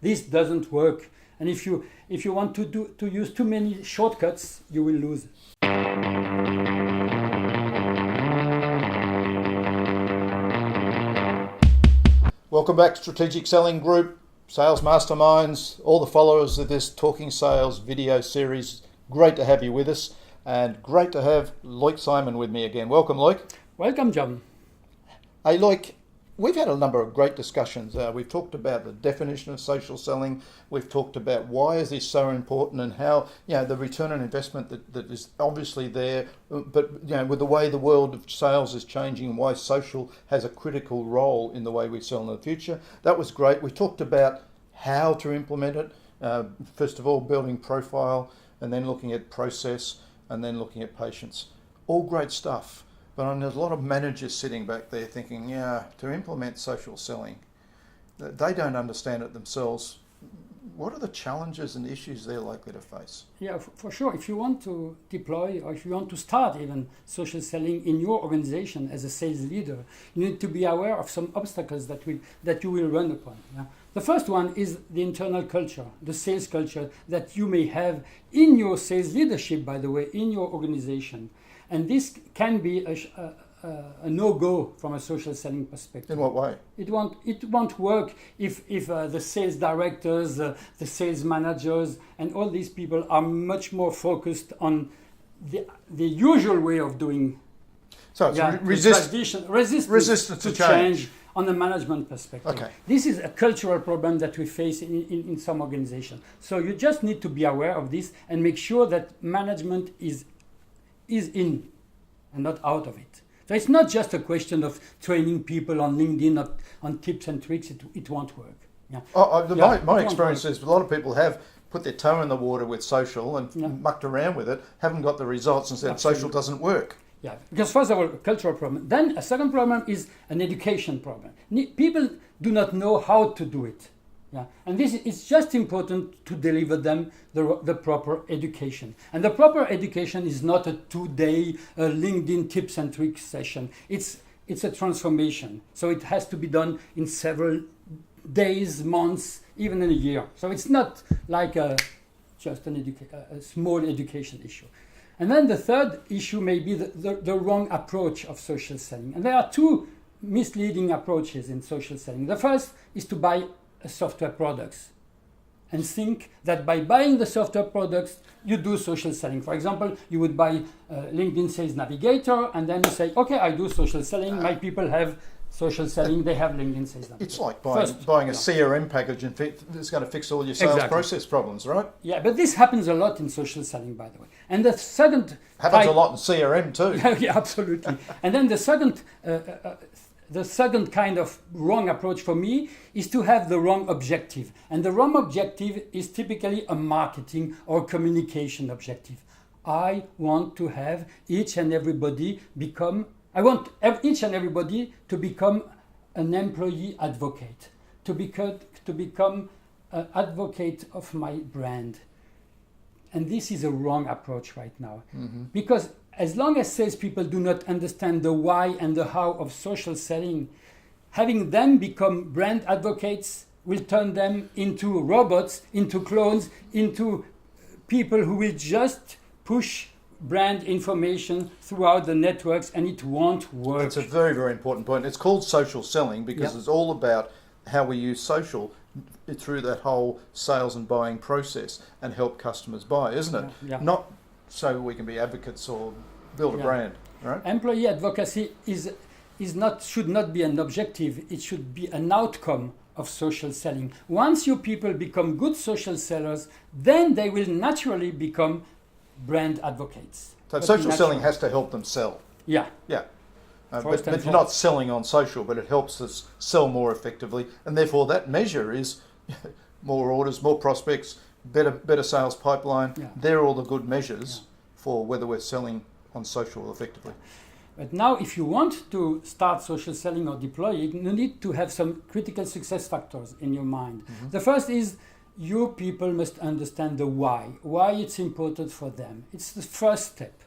this doesn't work. And if you want to use too many shortcuts, you will lose. Welcome back to Strategic Selling Group, Sales Masterminds, all the followers of this Talking Sales video series. Great to have you with us, and great to have Loic Simon with me again. Welcome, Loic. Welcome, John. Hey, Loic, we've had a number of great discussions. We've talked about the definition of social selling. We've talked about why is this so important and how, the return on investment that is obviously there, but with the way the world of sales is changing, why social has a critical role in the way we sell in the future. That was great. We talked about how to implement it. First of all, building profile, and then looking at process, and then looking at patience. All great stuff. But there's a lot of managers sitting back there thinking, to implement social selling, they don't understand it themselves. What are the challenges and issues they're likely to face? Yeah, for sure. If you want to deploy, or if you want to start even social selling in your organization as a sales leader, you need to be aware of some obstacles that you will run upon. Yeah? The first one is the internal culture, the sales culture that you may have in your sales leadership, by the way, in your organization. And this can be a no-go from a social selling perspective. In what way? It won't work if the sales directors, the sales managers, and all these people are much more focused on the usual way of doing. So it's resistance to change on the management perspective. Okay. This is a cultural problem that we face in some organizations. So you just need to be aware of this and make sure that management is in and not out of it. So it's not just a question of training people on LinkedIn on tips and tricks. It won't work. Yeah. My experience is a lot of people have put their toe in the water with social and mucked around with it, haven't got the results and said Absolutely. Social doesn't work. Yeah, because first of all, a cultural problem. Then a second problem is an education problem. People do not know how to do it. Yeah, and this is just important to deliver them the proper education. And the proper education is not a 2-day LinkedIn tips and tricks session. It's a transformation. So it has to be done in several days, months, even in a year. So it's not like just a small education issue. And then the third issue may be the wrong approach of social selling. And there are two misleading approaches in social selling. The first is to buy software products and think that by buying the software products you do social selling. For example, you would buy LinkedIn Sales Navigator and then you say, okay, I do social selling, my people have social selling, they have LinkedIn Sales Navigator. It's like buying a CRM package and it's going to fix all your sales process problems, right? Yeah, but this happens a lot in social selling, by the way. And the second happens a lot in CRM too. Yeah, absolutely. And then the second kind of wrong approach for me is to have the wrong objective. And the wrong objective is typically a marketing or communication objective. I want to have each and everybody to become an employee advocate, to become an advocate of my brand. And this is a wrong approach right now. Mm-hmm. Because as long as salespeople do not understand the why and the how of social selling, having them become brand advocates will turn them into robots, into clones, into people who will just push brand information throughout the networks, and it won't work. That's a very, very important point. It's called social selling because it's all about how we use social through that whole sales and buying process and help customers buy, isn't it? Yeah. Not so we can be advocates or build a brand, right? Employee advocacy should not be an objective. It should be an outcome of social selling. Once your people become good social sellers, then they will naturally become brand advocates. So social selling has to help them sell. Yeah. Yeah. But you're not selling on social, but it helps us sell more effectively, and therefore that measure is more orders, more prospects, better sales pipeline. Yeah. They're all the good measures for whether we're selling on social effectively. But now, if you want to start social selling or deploy it, you need to have some critical success factors in your mind. Mm-hmm. The first is your people must understand the why it's important for them. It's the first step.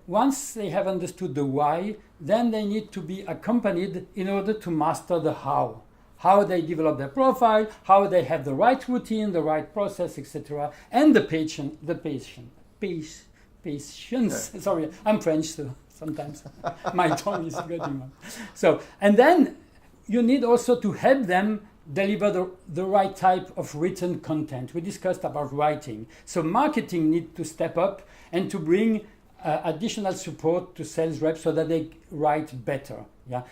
Once they have understood the why, then they need to be accompanied in order to master the how. how they develop their profile, how they have the right routine, the right process, etc., and patience. Yeah. Sorry, I'm French, so sometimes my tongue is getting on. So, and then you need also to help them deliver the right type of written content. We discussed about writing. So marketing needs to step up and to bring additional support to sales reps so that they write better,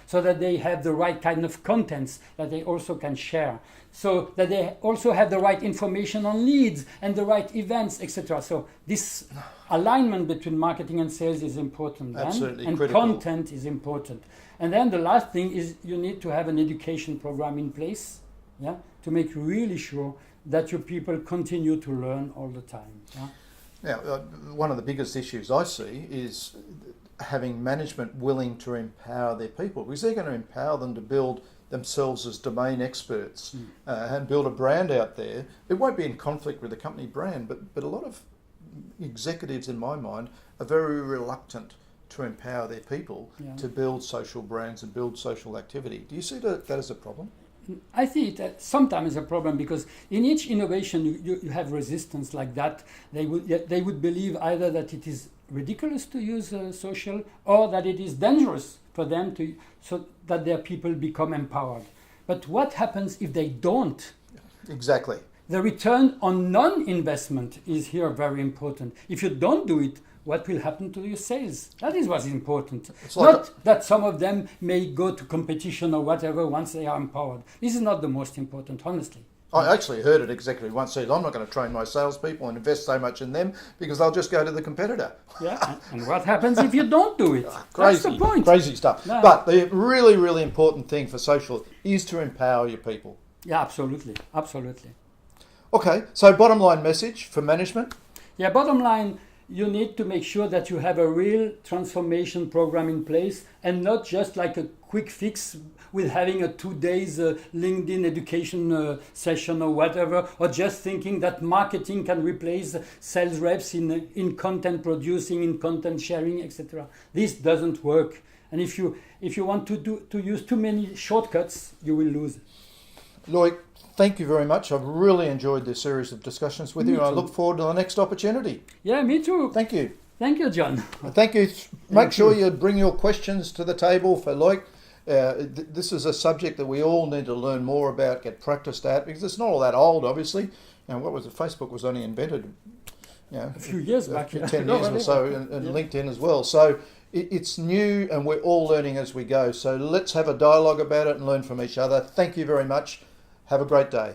so that they have the right kind of contents that they also can share, so that they also have the right information on leads and the right events, etc. So this alignment between marketing and sales is important. Absolutely and critical. Content is important. And then the last thing is you need to have an education program in place, to make really sure that your people continue to learn all the time. Now, one of the biggest issues I see is having management willing to empower their people, because they're going to empower them to build themselves as domain experts and build a brand out there. It won't be in conflict with the company brand, but a lot of executives, in my mind, are very reluctant to empower their people to build social brands and build social activity. Do you see that as a problem? I see it sometimes a problem, because in each innovation you have resistance like that. They would believe either that it is ridiculous to use social, or that it is dangerous for them to, so that their people become empowered. But what happens if they don't? Exactly. The return on non-investment is here very important. If you don't do it, what will happen to your sales? That is what's important. It's like not that some of them may go to competition or whatever once they are empowered. This is not the most important, honestly. I actually heard an executive once said, I'm not going to train my salespeople and invest so much in them because they'll just go to the competitor. Yeah, and what happens if you don't do it? Crazy, that's the point. Crazy stuff. No. But the really, really important thing for social is to empower your people. Yeah, absolutely, absolutely. Okay, so bottom line message for management? Yeah, bottom line, you need to make sure that you have a real transformation program in place, and not just like a quick fix with having a 2 days LinkedIn education session or whatever, or just thinking that marketing can replace sales reps in content producing, in content sharing, etc. This doesn't work. And if you want to use too many shortcuts, you will lose. Loic, thank you very much. I've really enjoyed this series of discussions with you. I look forward to the next opportunity. Yeah, me too. Thank you. Thank you, John. Thank you. Make sure you bring your questions to the table for Loic. This is a subject that we all need to learn more about, get practiced at, because it's not all that old, obviously. What was it? Facebook was only invented a few years back. 10 years or so, and LinkedIn as well. So it's new, and we're all learning as we go. So let's have a dialogue about it and learn from each other. Thank you very much. Have a great day.